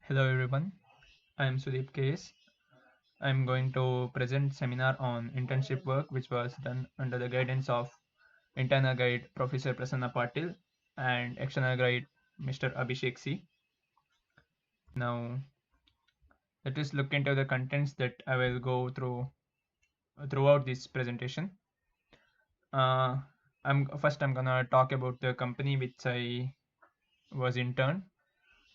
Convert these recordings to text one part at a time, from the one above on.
Hello everyone, I am Sudeep KS. I am going to present seminar on internship work which was done under the guidance of internal guide Professor Prasanna Patil and external guide Mr. Abhishek C. Now let us look into the contents that I will go through throughout this presentation. I'm gonna talk about the company which I was intern,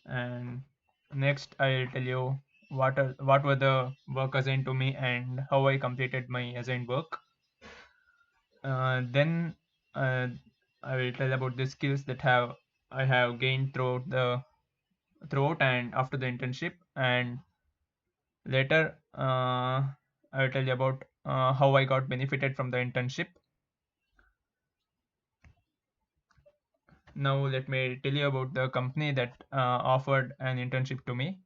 and next I'll tell you what were the work assigned to me and how I completed my assigned work. Then uh, I will tell about the skills that I have gained throughout and after the internship, and later I will tell you about how I got benefited from the internship. Now let me tell you about the company that offered an internship to me.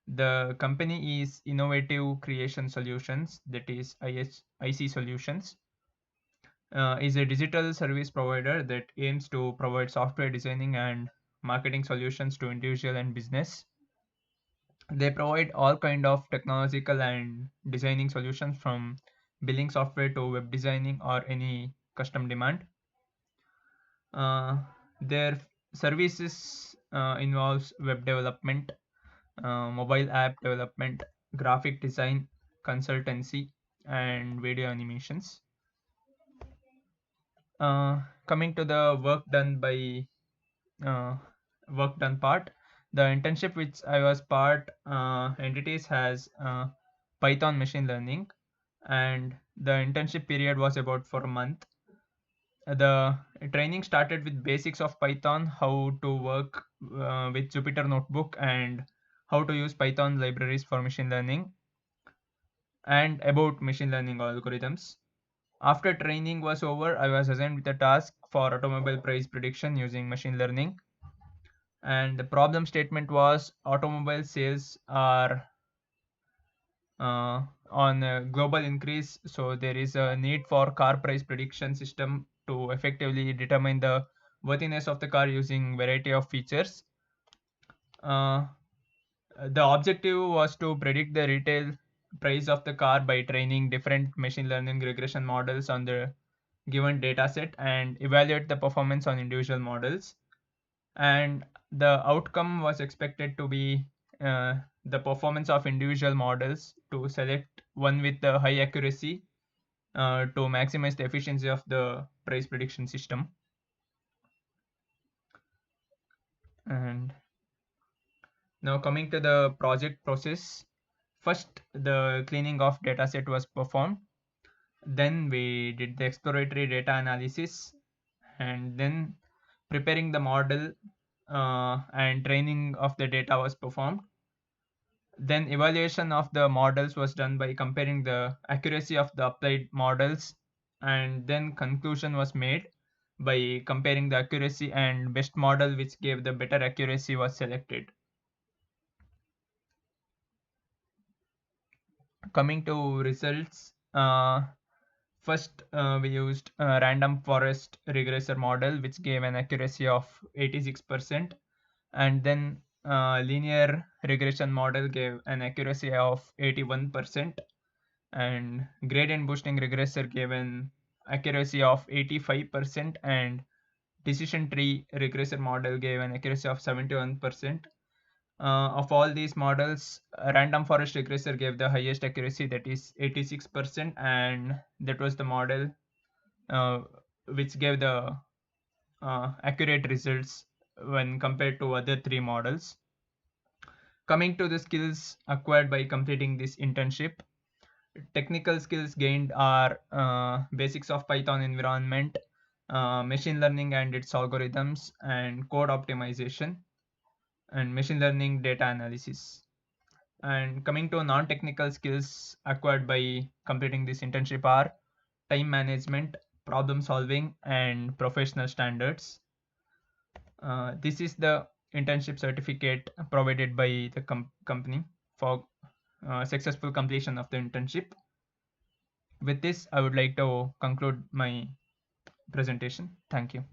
The company is Innovative Creation Solutions, that is IC Solutions. Is a digital service provider that aims to provide software designing and marketing solutions to individual and business. They provide all kind of technological and designing solutions from billing software to web designing or any custom demand. Their services involves web development, mobile app development, graphic design, consultancy, and video animations. Coming to the uh, work done part, the internship which I was part entities has Python machine learning, and the internship period was about for a month. The training started with basics of Python, how to work with Jupyter Notebook, and how to use Python libraries for machine learning, and about machine learning algorithms. After training was over, I was assigned with a task for automobile price prediction using machine learning. And the problem statement was automobile sales are on a global increase, so there is a need for car price prediction system to effectively determine the worthiness of the car using variety of features. Uh, the objective was to predict the retail price of the car by training different machine learning regression models on the given data set and evaluate the performance on individual models. And the outcome was expected to be the performance of individual models to select one with the high accuracy to maximize the efficiency of the price prediction system. And now coming to the project process, first the cleaning of dataset was performed, then we did the exploratory data analysis, and then preparing the model and training of the data was performed. Then evaluation of the models was done by comparing the accuracy of the applied models, and then conclusion was made by comparing the accuracy, and best model which gave the better accuracy was selected. Coming to results, first we used a random forest regressor model which gave an accuracy of 86%, and then linear regression model gave an accuracy of 81%, and gradient boosting regressor gave an accuracy of 85%, and decision tree regressor model gave an accuracy of 71%. Of all these models, random forest regressor gave the highest accuracy, that is 86%, and that was the model uh, which gave the accurate results when compared to other three models. Coming to the skills acquired by completing this internship, technical skills gained are basics of Python environment, machine learning and its algorithms, and code optimization, and machine learning data analysis. And coming to non-technical skills acquired by completing this internship are time management, problem solving, and professional standards. This is the internship certificate provided by the company for successful completion of the internship. With this, I would like to conclude my presentation. Thank you.